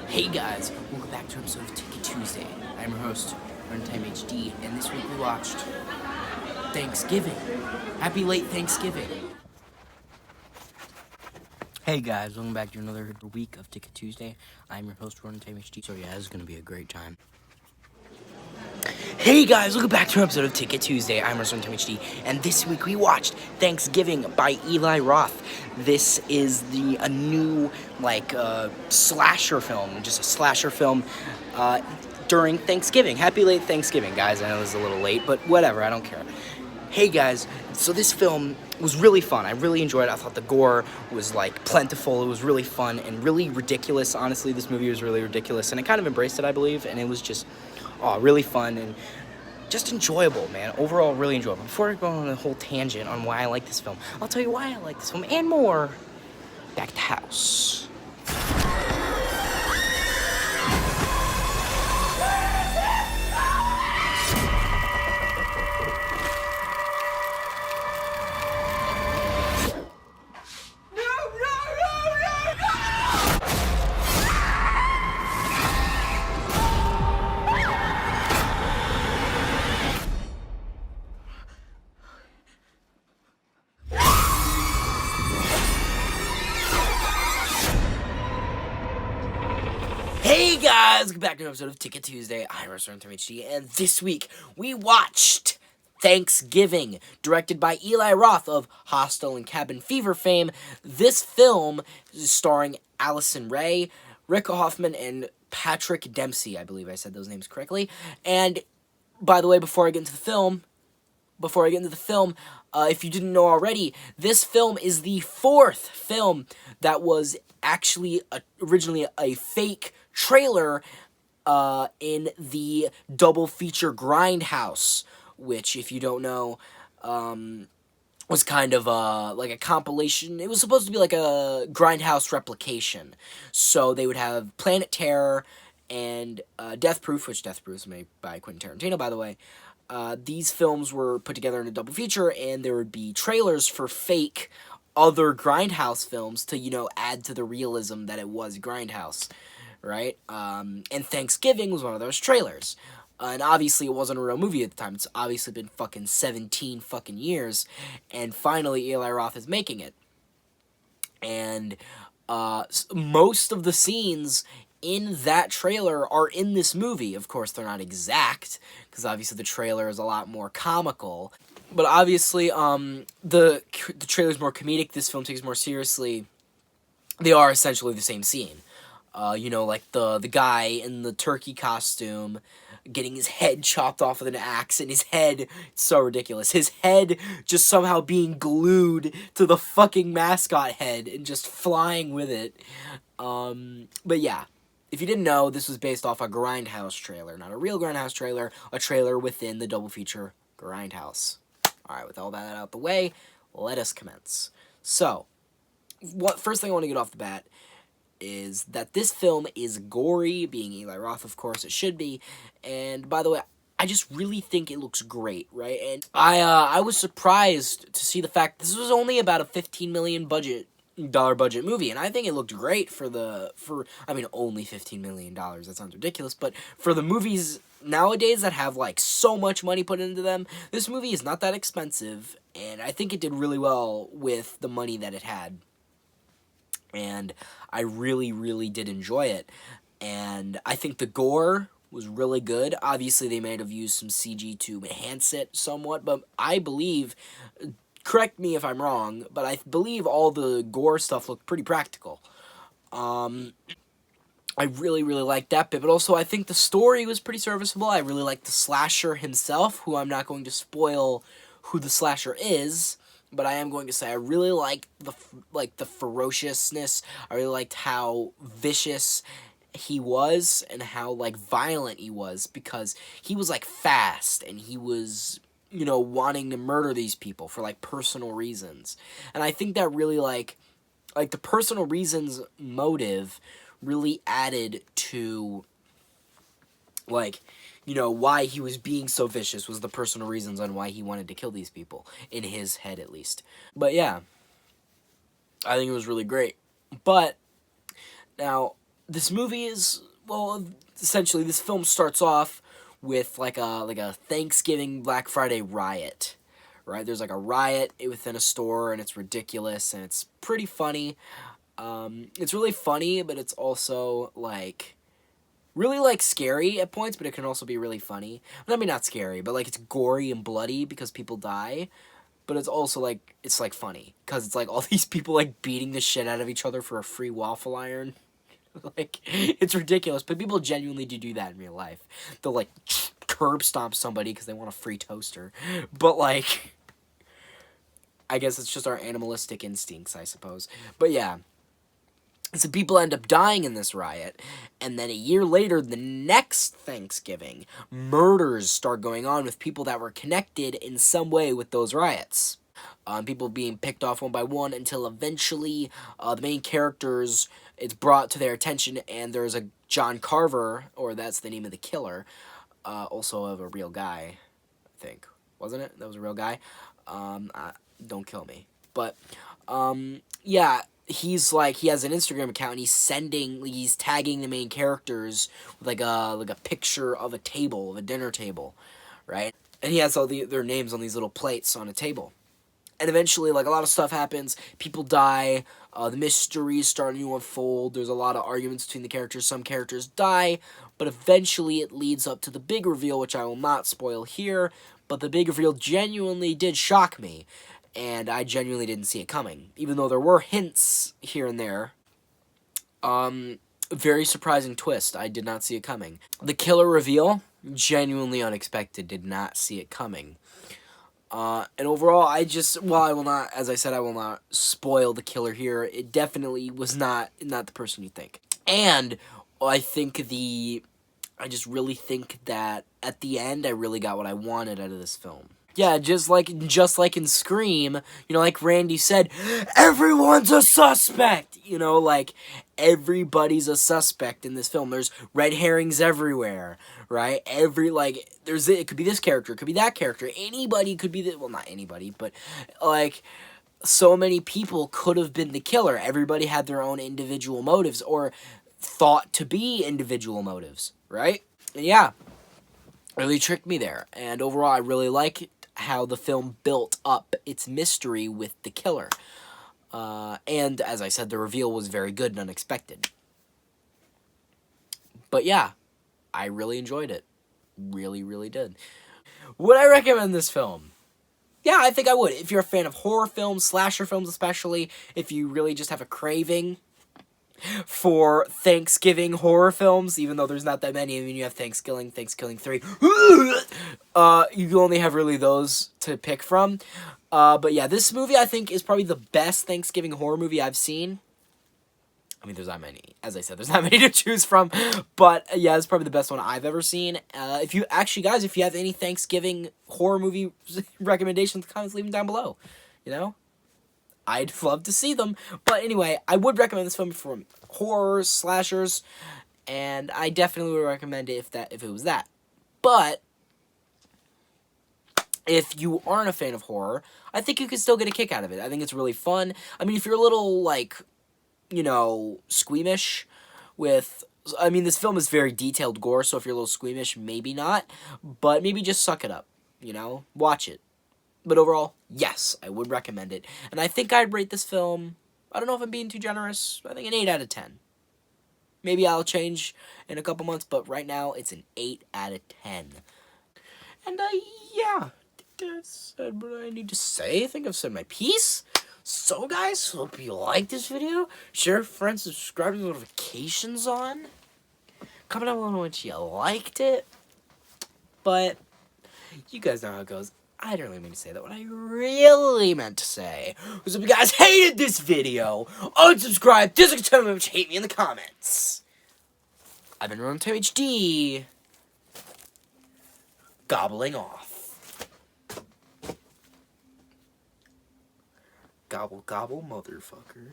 Hey guys, welcome back to an episode of Ticket Tuesday. I'm your host, Runtime HD, and this week we watched Thanksgiving. Happy late Thanksgiving. Hey guys, welcome back to another week of Ticket Tuesday. I'm your host, Runtime HD. So yeah, this is going to be a great time. Hey guys, welcome back to an episode of Ticket Tuesday. I'm Runtime HD, and this week we watched Thanksgiving by Eli Roth. This is a new slasher film, just a slasher film during Thanksgiving. Happy late Thanksgiving, guys. I know this is a little late, but whatever, I don't care. Hey guys, so this film was really fun. I really enjoyed it. I thought the gore was plentiful. It was really fun and really ridiculous. Honestly, this movie was really ridiculous, and I kind of embraced it, I believe, and it was just really fun and just enjoyable, man. Overall, really enjoyable. Before I go on a whole tangent on why I like this film, I'll tell you why I like this film and more. Back to the house. Hey guys, welcome back to an episode of Ticket Tuesday. I'm Runtime HD, and this week we watched Thanksgiving, directed by Eli Roth of Hostel and Cabin Fever fame. This film is starring Allison Ray, Rick Hoffman, and Patrick Dempsey. I believe I said those names correctly. And by the way, before I get into the film, if you didn't know already, this film is the fourth film that was actually originally a fake trailer in the double feature Grindhouse, which, if you don't know, was kind of like a compilation. It was supposed to be like a Grindhouse replication. So they would have Planet Terror and Death Proof, which Death Proof is made by Quentin Tarantino, by the way. These films were put together in a double feature, and there would be trailers for fake other Grindhouse films to, add to the realism that it was Grindhouse, right? And Thanksgiving was one of those trailers. And obviously it wasn't a real movie at the time. It's obviously been fucking 17 fucking years, and finally Eli Roth is making it. And most of the scenes in that trailer are in this movie. Of course, they're not exact, because obviously the trailer is a lot more comical. But obviously, the trailer's more comedic. This film takes it more seriously. They are essentially the same scene. Like the guy in the turkey costume getting his head chopped off with an axe, and his head, it's so ridiculous, his head just somehow being glued to the fucking mascot head and just flying with it. But yeah, if you didn't know, this was based off a Grindhouse trailer, not a real Grindhouse trailer, a trailer within the double feature Grindhouse. Alright, with all that out the way, let us commence. So, first thing I want to get off the bat is that this film is gory, being Eli Roth, of course, it should be, and by the way, I just really think it looks great, right? And I was surprised to see the fact this was only about a $15 million budget movie, and I think it looked great for only $15 million, that sounds ridiculous, but for the movies nowadays that have so much money put into them, this movie is not that expensive, and I think it did really well with the money that it had. And I really, really did enjoy it. And I think the gore was really good. Obviously, they might have used some CG to enhance it somewhat, but I believe, correct me if I'm wrong, but I believe all the gore stuff looked pretty practical. I really, really liked that bit, but also I think the story was pretty serviceable. I really liked the slasher himself, who I'm not going to spoil who the slasher is, but I am going to say I really liked the ferociousness. I really liked how vicious he was and how violent he was, because he was fast, and he was wanting to murder these people for personal reasons. And I think that really the personal reasons motive really added to why he was being so vicious, was the personal reasons on why he wanted to kill these people, in his head at least. But yeah, I think it was really great. But now this movie is, well, essentially this film starts off with like a Thanksgiving Black Friday riot. Right? There's like a riot within a store, and it's ridiculous, and it's pretty funny. It's really funny, but it's also like really like scary at points, but it can also be really funny. I mean, not scary, but like it's gory and bloody because people die. But it's also like it's like funny because it's like all these people like beating the shit out of each other for a free waffle iron. Like, it's ridiculous, but people genuinely do that in real life. They'll like curb stomp somebody because they want a free toaster. But like, I guess it's just our animalistic instincts, I suppose. But yeah. So people end up dying in this riot, and then a year later, the next Thanksgiving, murders start going on with people that were connected in some way with those riots. People being picked off one by one until eventually the main characters, it's brought to their attention, and there's a John Carver, or that's the name of the killer, also of a real guy, I think. Wasn't it? That was a real guy. Don't kill me. But, yeah, he's like, he has an Instagram account, and he's tagging the main characters with like a picture of a table, of a dinner table, right? And he has all their names on these little plates on a table. And eventually, like, a lot of stuff happens. People die. The mysteries starting to unfold. There's a lot of arguments between the characters. Some characters die. But eventually, it leads up to the big reveal, which I will not spoil here. But the big reveal genuinely did shock me. And I genuinely didn't see it coming. Even though there were hints here and there. Very surprising twist. I did not see it coming. The killer reveal, genuinely unexpected. Did not see it coming. And overall, I will not, as I said, I will not spoil the killer here. It definitely was not the person you think. And I just really think that at the end, I really got what I wanted out of this film. Yeah, just like in Scream, like Randy said, everyone's a suspect! Like, everybody's a suspect in this film. There's red herrings everywhere, right? It could be this character, it could be that character. Anybody could be well, not anybody, but, like, so many people could have been the killer. Everybody had their own individual motives, or thought to be individual motives, right? And yeah, really tricked me there. And overall, I really like how the film built up its mystery with the killer. And, as I said, the reveal was very good and unexpected. But yeah, I really enjoyed it. Really, really did. Would I recommend this film? Yeah, I think I would. If you're a fan of horror films, slasher films especially, if you really just have a craving for Thanksgiving horror films, even though there's not that many. I mean, you have Thanksgiving 3. You only have really those to pick from. But yeah, this movie, I think, is probably the best Thanksgiving horror movie I've seen. I mean, there's not many. As I said, there's not many to choose from. But yeah, it's probably the best one I've ever seen. If you have any Thanksgiving horror movie recommendations, comments, leave them down below. I'd love to see them. But anyway, I would recommend this film for horror, slashers, and I definitely would recommend it if it was that. But if you aren't a fan of horror, I think you can still get a kick out of it. I think it's really fun. I mean, if you're a little, like, squeamish with... I mean, this film is very detailed gore, so if you're a little squeamish, maybe not. But maybe just suck it up, Watch it. But overall, yes, I would recommend it. And I think I'd rate this film, I don't know if I'm being too generous, I think an 8 out of 10. Maybe I'll change in a couple months, but right now, it's an 8 out of 10. And, yeah, I think I've said what I need to say. I think I've said my piece. So, guys, hope you liked this video. Share, friends, subscribe to the notifications on. Comment down below what you liked it. But, you guys know how it goes. I didn't really mean to say that. What I really meant to say was if you guys hated this video, unsubscribe, tell me what you hate me in the comments. I've been Roth HD, gobbling off. Gobble, gobble, motherfucker.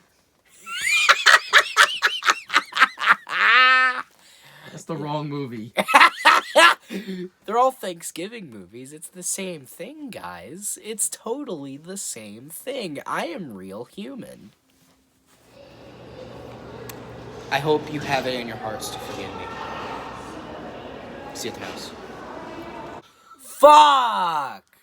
That's the wrong movie. They're all Thanksgiving movies. It's the same thing, guys. It's totally the same thing. I am real human. I hope you have it in your hearts to forgive me. See you at the house. Fuck!